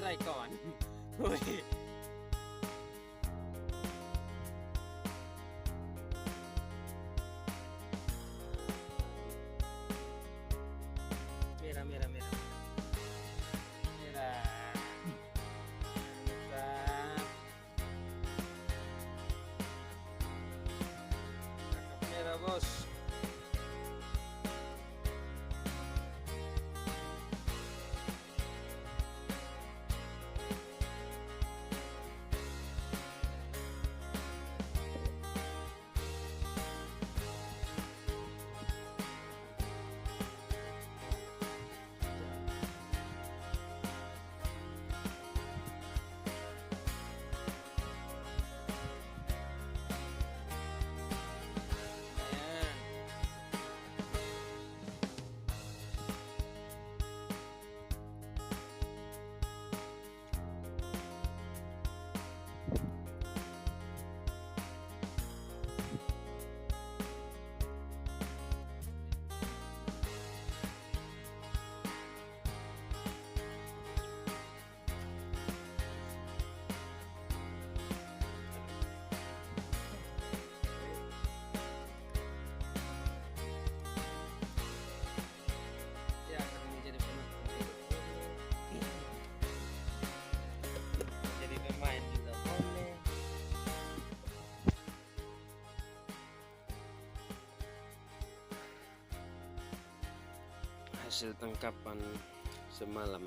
selesai kawan. Wih. Merah, merah, merah. Merah. Merah. Cakep merah, bos. Ya, karena menjadi jadi pemain juga boleh. Hasil tangkapan semalam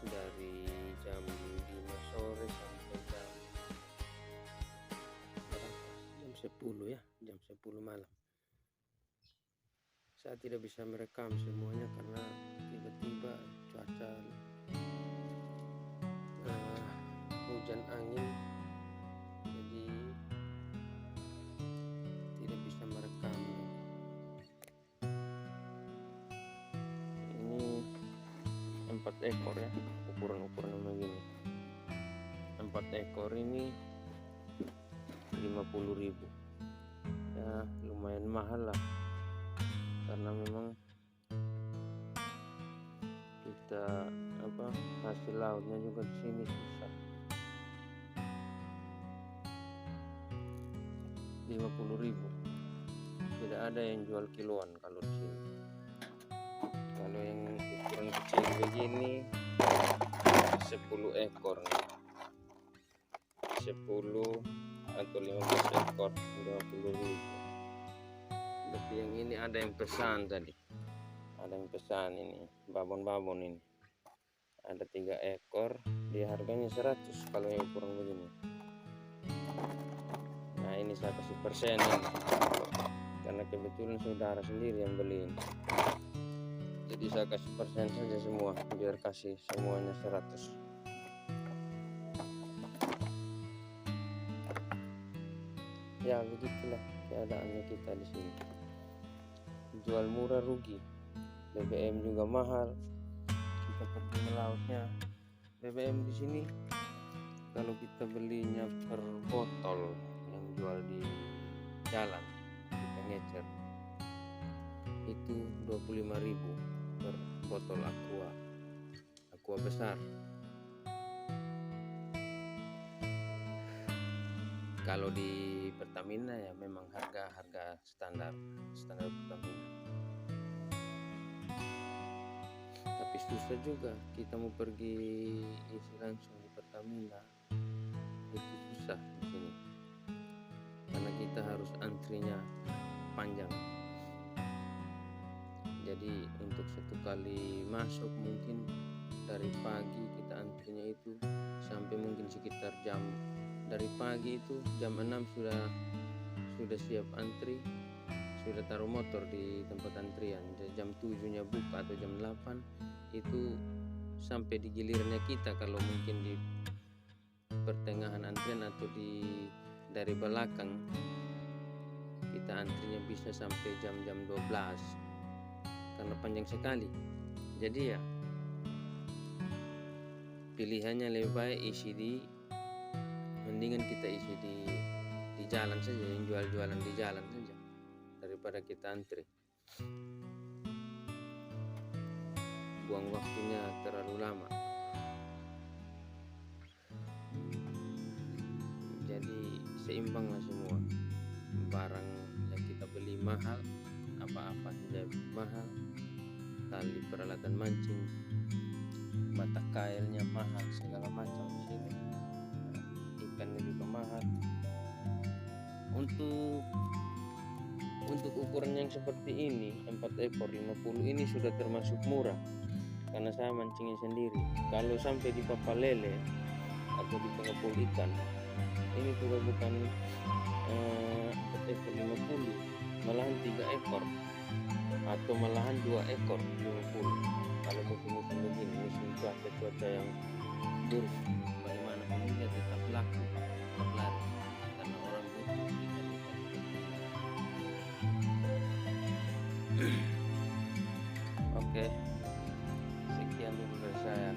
dari jam 5 sore sampai jam 10 ya, jam 10 malam. Saya tidak bisa merekam semuanya karena tiba-tiba cuaca hujan angin, jadi tidak bisa merekam. Ini 4 ekor ya, ukuran begini. 4 ekor ini 50.000 ya, lumayan mahal lah, karena memang kita hasil lautnya juga di sini susah. 50.000, tidak ada yang jual kiloan kalau di sini. Kalau yang ukuran kecil begini 10 ekor nih. 10 atau 15 ekor 20.000. Tapi yang ini ada yang pesan tadi, ada yang pesan ini babon ini, ada 3 ekor, dia harganya 100 kalau yang ukuran begini. Nah ini saya kasih persen ini, karena kebetulan saudara sendiri yang beli ini. Jadi saya kasih persen saja semua, biar kasih semuanya 100. Ya begitulah keadaannya kita di sini. Jual murah rugi, BBM juga mahal. Kita pergi melautnya, BBM di sini kalau kita belinya per botol yang jual di jalan, kita ngecer itu 25.000 per botol aqua besar. Kalau di Pertamina ya memang harga standar Pertamina. Tapi susah juga kita mau pergi isi langsung di Pertamina, itu susah di sini karena kita harus antrinya panjang. Jadi untuk 1 kali masuk mungkin dari pagi kita antrinya itu sampai mungkin sekitar dari pagi itu jam 6 sudah siap antri, sudah taruh motor di tempat antrian. Jam 7-nya buka atau jam 8 itu sampai di gilirannya kita, kalau mungkin di pertengahan antrian atau dari belakang, kita antrinya bisa sampai jam 12 karena panjang sekali. Jadi ya pilihannya lebih baik mendingan kita isi di jalan saja, yang jualan di jalan saja daripada kita antri. buang waktunya terlalu lama. Jadi seimbanglah semua, barang yang kita beli mahal, apa-apa saja mahal, tali peralatan mancing, mata kailnya mahal, segala macam di sini. Ikannya juga mahal. Untuk ukuran yang seperti ini 4 ekor 50 ini sudah termasuk murah karena saya mancingnya sendiri. Kalau sampai di Papalele atau di pengepul ikan, ini juga bukan 4 ekor 50, malahan 3 ekor atau malahan 2 ekor 50. Kalau musim-musim begini, musim cuaca yang buruk, bagaimanapun juga tetap laku, tetap laris karena orang butuh ikan-ikan seperti ini. Oke, sekian dulu dari saya.